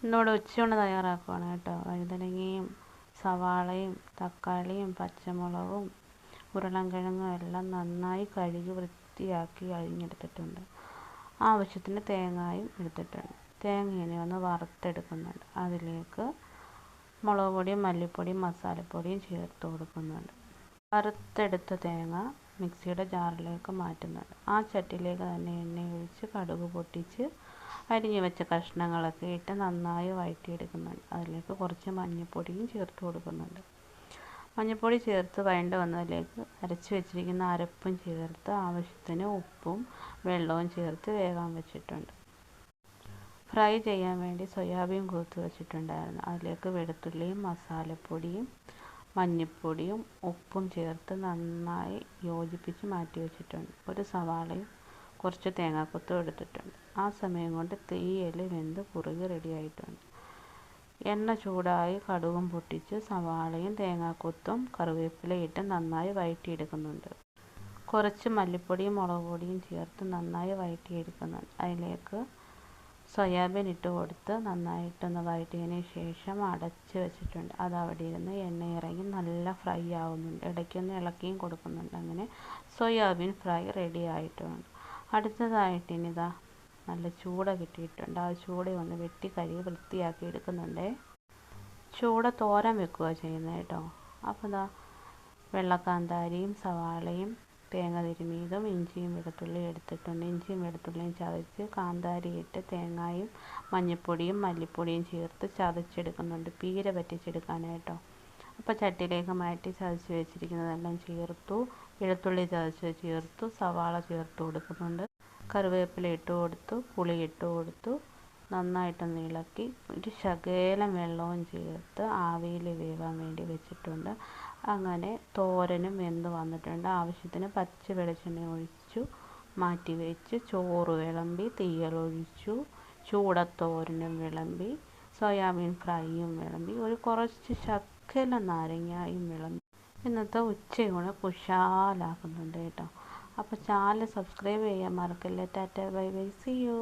ഇന്നിവിടെ ഉച്ചയൂണ് തയ്യാറാക്കുവാണ് കേട്ടോ. വഴുതനങ്ങയും സവാളയും തക്കാളിയും പച്ചമുളകും ഉരുളൻകിഴങ്ങും എല്ലാം നന്നായി കഴുകി വൃത്തിയാക്കി അരിഞ്ഞെടുത്തിട്ടുണ്ട്. ആവശ്യത്തിന് തേങ്ങയും എടുത്തിട്ടുണ്ട്. തേങ്ങ ഇനി ഒന്ന് വറുത്തെടുക്കുന്നുണ്ട്. അതിലേക്ക് മുളക് പൊടിയും മല്ലിപ്പൊടിയും മസാലപ്പൊടിയും ചേർത്ത് കൊടുക്കുന്നുണ്ട്. വറുത്തെടുത്ത തേങ്ങ മിക്സിയുടെ ജാറിലേക്ക് മാറ്റുന്നുണ്ട്. ആ ചട്ടിയിലേക്ക് തന്നെ എണ്ണ ഒഴിച്ച് കടുക് പൊട്ടിച്ച് അരിഞ്ഞു വെച്ച കഷ്ണങ്ങളൊക്കെ ഇട്ട് നന്നായി വഴറ്റിയെടുക്കുന്നുണ്ട്. അതിലേക്ക് കുറച്ച് മഞ്ഞൾപ്പൊടിയും ചേർത്ത് കൊടുക്കുന്നുണ്ട്. മഞ്ഞൾപ്പൊടി ചേർത്ത് വഴണ്ട് വന്നതിലേക്ക് അരച്ച് വെച്ചിരിക്കുന്ന അരപ്പും ചേർത്ത് ആവശ്യത്തിന് ഉപ്പും വെള്ളവും ചേർത്ത് വേകാൻ വെച്ചിട്ടുണ്ട്. ഫ്രൈ ചെയ്യാൻ വേണ്ടി സോയാബീൻ കുതിർത്ത് വെച്ചിട്ടുണ്ടായിരുന്നു. അതിലേക്ക് വെളുത്തുള്ളിയും മസാലപ്പൊടിയും മഞ്ഞൾപ്പൊടിയും ഉപ്പും ചേർത്ത് നന്നായി യോജിപ്പിച്ച് മാറ്റി വെച്ചിട്ടുണ്ട്. ഒരു സവാളയും കുറച്ച് തേങ്ങാക്കൊത്തും എടുത്തിട്ടുണ്ട്. ആ സമയം കൊണ്ട് തീയൽ വെന്ത് കുറുകി റെഡിയായിട്ടുണ്ട്. എണ്ണ ചൂടായി കടുകും പൊട്ടിച്ച് സവാളയും തേങ്ങാക്കൊത്തും കറിവേപ്പിലയും ഇട്ട് നന്നായി വഴറ്റിയെടുക്കുന്നുണ്ട്. കുറച്ച് മല്ലിപ്പൊടിയും മുളക് പൊടിയും ചേർത്ത് നന്നായി വഴറ്റിയെടുക്കുന്നുണ്ട്. അതിലേക്ക് സോയാബീൻ ഇട്ട് കൊടുത്ത് നന്നായിട്ടൊന്ന് വഴറ്റിയതിന് ശേഷം അടച്ച് വെച്ചിട്ടുണ്ട്. അത് അവിടെ ഇരുന്ന് എണ്ണ ഇറങ്ങി നല്ല ഫ്രൈ ആവുന്നുണ്ട്. ഇടയ്ക്കൊന്ന് ഇളക്കിയും കൊടുക്കുന്നുണ്ട്. അങ്ങനെ സോയാബീൻ ഫ്രൈ റെഡി ആയിട്ടുണ്ട്. അടുത്തതായിട്ട് ഇനിതാ നല്ല ചൂട കിട്ടിയിട്ടുണ്ട്. ആ ചൂട ഒന്ന് വെട്ടി കഴുകി വൃത്തിയാക്കി എടുക്കുന്നുണ്ട്. ചൂട തോരൻ വെക്കുക ചെയ്യുന്നത് കേട്ടോ. അപ്പോൾ ഇതാ വെള്ളക്കാന്താരിയും സവാളയും തേങ്ങ തിരുമിയതും ഇഞ്ചിയും വെളുത്തുള്ളിയും എടുത്തിട്ടുണ്ട്. ഇഞ്ചിയും വെളുത്തുള്ളിയും ചതച്ച് കാന്താരി ഇട്ട് തേങ്ങയും മഞ്ഞൾപ്പൊടിയും മല്ലിപ്പൊടിയും ചേർത്ത് ചതച്ചെടുക്കുന്നുണ്ട്. പീര പറ്റിച്ചെടുക്കാനായിട്ടോ. അപ്പോൾ ചട്ടിയിലേക്ക് മാറ്റി ചതച്ച് വെച്ചിരിക്കുന്നതെല്ലാം ചേർത്തു. വെളുത്തുള്ളി ചതച്ച് ചേർത്തു. സവാള ചേർത്ത് കൊടുക്കുന്നുണ്ട്. കറിവേപ്പില ഇട്ട് കൊടുത്തു. പുളി ഇട്ട് കൊടുത്തു. നന്നായിട്ടൊന്ന് ഇളക്കി ഒരു ശകലം വെള്ളവും ചേർത്ത് ആവിയിൽ വേവാൻ വേണ്ടി വെച്ചിട്ടുണ്ട്. അങ്ങനെ തോരനും വെന്ത് വന്നിട്ടുണ്ട്. ആവശ്യത്തിന് പച്ച വെളിച്ചെണ്ണ ഒഴിച്ചു മാറ്റി വെച്ച് ചോറ് വിളമ്പി തീയലൊഴിച്ചു ചൂടത്തോരനും വിളമ്പി സോയാബീൻ ഫ്രൈയും വിളമ്പി ഒരു കുറച്ച് ശകലം നാരങ്ങയും വിളമ്പി ഇന്നത്തെ ഉച്ചയൂണ് കുശാലാക്കുന്നുണ്ട് കേട്ടോ. അപ്പോൾ ചാനൽ സബ്സ്ക്രൈബ് ചെയ്യാൻ മറക്കല്ലേ. Tata bye bye, see U.